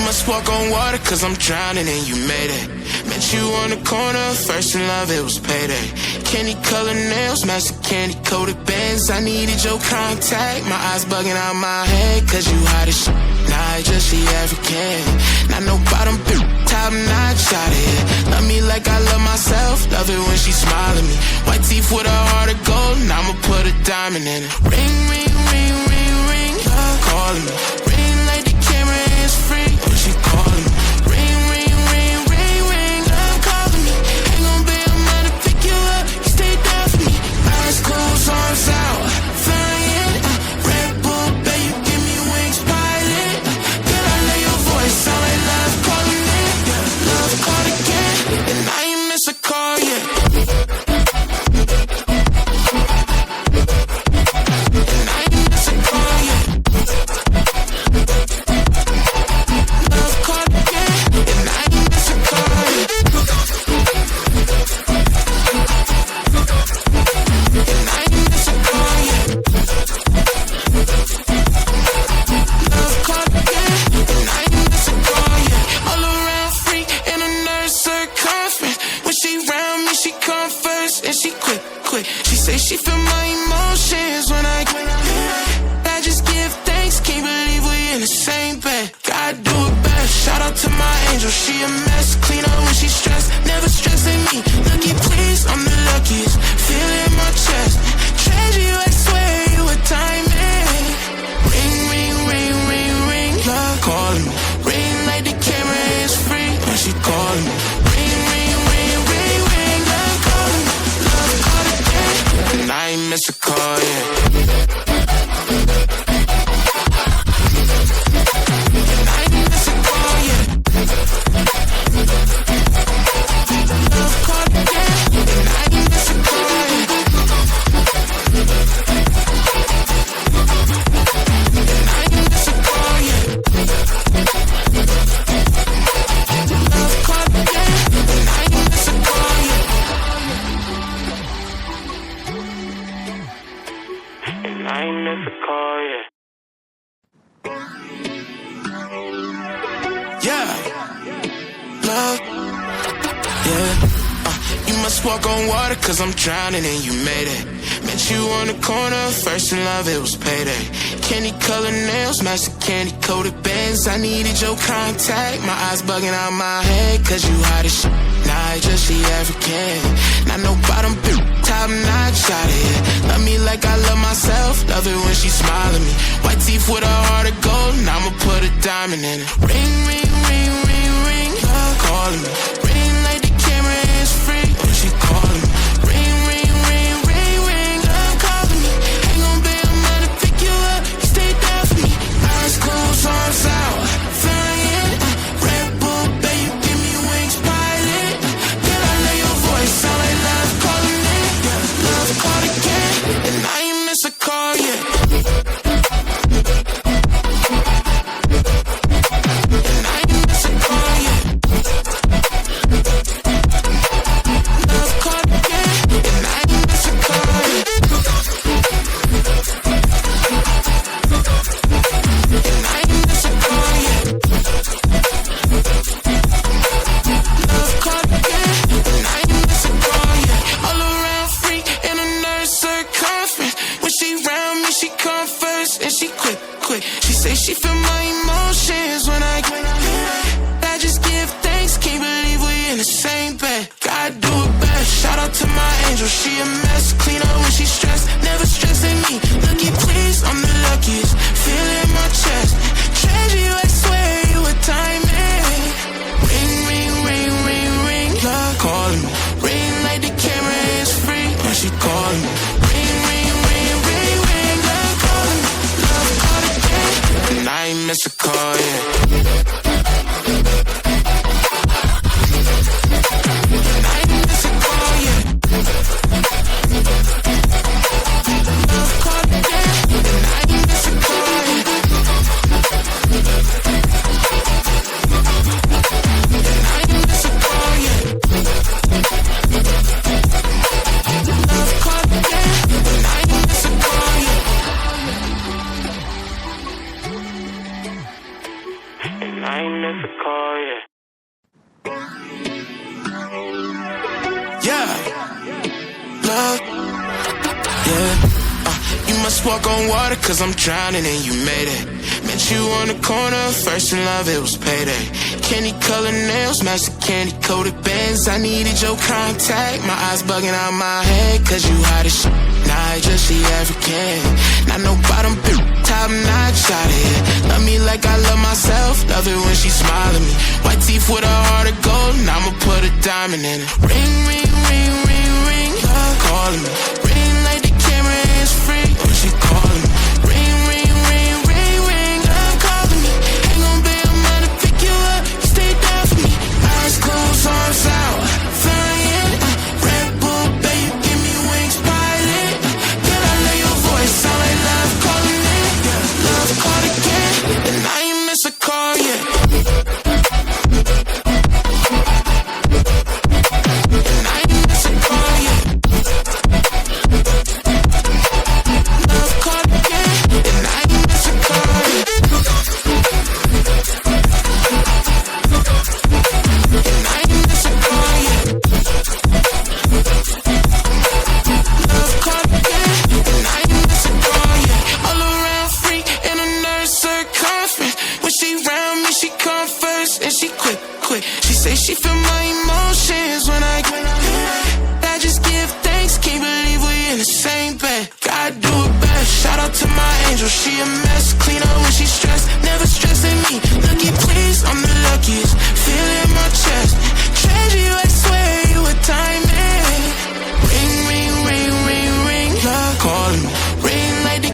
must walk on water, cause I'm drowning and you made it. Met you on the corner, first in love, it was payday. Candy colored nails, match the candy coated bands. I needed your contact, my eyes bugging out my head, cause you hot as shit. Nah, just the African. Not no bottom, top notch out of here. Love me like I love myself, love it when she smile at me. White teeth with a heart of gold, and I'ma put a diamond in it. Ring, ring, ring, ring, ring, love calling me. Ring like the camera is free, when she calling me. Ring, ring, ring, ring, ring, love calling me. Ain't gon' be a man to pick you up, you stay there for me. Eyes closed, arms out, flying. Red Bull, babe, you give me wings, pilot. Girl, I know your voice, sound like love calling me. Love called again, and I ain't miss a call yet. She say she feel my emotions when I just give thanks, can't believe we in the same bed. Gotta do it best, shout out to my angel, she a mess. Clean up when she stressed, never stressing me. Lucky please, I'm the luckiest, feel it in my chest. Treasure you, I swear you a timing. Ring, ring, ring, ring, ring, love calling me. Ring like the camera is free, when she calling me. Ring, ring, ring, ring, ring, love calling me. Love calling again, and I ain't miss a call yet. Walk on water, cause I'm drowning and you made it. Met you on the corner, first in love, it was payday. Candy colored nails, match the candy coated bands. I needed your contact, my eyes bugging out my head, cause you hot as shit. Nah, just the African. Not no bottom, top notch out of here. Love me like I love myself, love it when she smile at me. White teeth with a heart of gold, and I'ma put a diamond in it. Ring, ring, ring, ring, ring, love calling me. Ring like the camera is free, when she calling me. Ring, ring, ring, ring, ring, love calling me. Ain't gon' be a man to pick you up, you stay there for me. Eyes closed, arms out, flying. Red Bull, babe, you give me wings, pilot. Girl, I know your voice, sound like love calling me. Love called again, and I ain't miss a call yet. And I ain't miss a call yet. She say she feel my emotions when I just give thanks, can't believe we in the same bed. Gotta do it best, shout out to my angel, she a mess. Clean up when she stressed, never stressing me. Lucky please, I'm the luckiest, feel it in my chest. Treasure you, I swear you a timing. Ring, ring, ring, ring, ring, love calling me. Ring like the camera is free, when she calling me. Ring, ring, ring, ring, ring, love calling me. Love called again, and I ain't miss a call yet. And I ain't miss a call yet. Love called again, and I ain't miss a call yet. And I ain't miss a call yet. Love called again, and I ain't miss a call yet. love. Yeah. You must walk on water, cause I'm drowning and you made it. Met you on the corner, first in love, it was payday. Candy colored nails, match the candy coated bands. I needed your contact, my eyes bugging out my head, cause you hot as shit. Nah, I just see African. Not no bottom, top notch out of here. Love me like I love myself, love it when she smile at me. White teeth with a heart of gold, and I'ma put a diamond in it. Ring, ring, ring, ring, ring, calling me. Ring like the camera is free, when she calling me. Ring, ring, ring, ring, ring, calling me. Ain't gon' be a man to pick you up, you stay down for me. Eyes closed, arms out, flying. Red Bull, babe, give me wings, pilot. Girl, I love your voice, sound like love calling it. Love called again, and I ain't miss a call yet. And I ain't miss a call yet. Love called again, and I ain't miss a call yet. And I ain't miss a call yet. Love called again, and I ain't miss a call yet. All around free in a nurse circumference. When she round me, she come first, and she quick. She say she feel my emotions when I get here. I just give thanks, can't believe we in the same bed. God do it best, shout out to my angel, she a mess, clean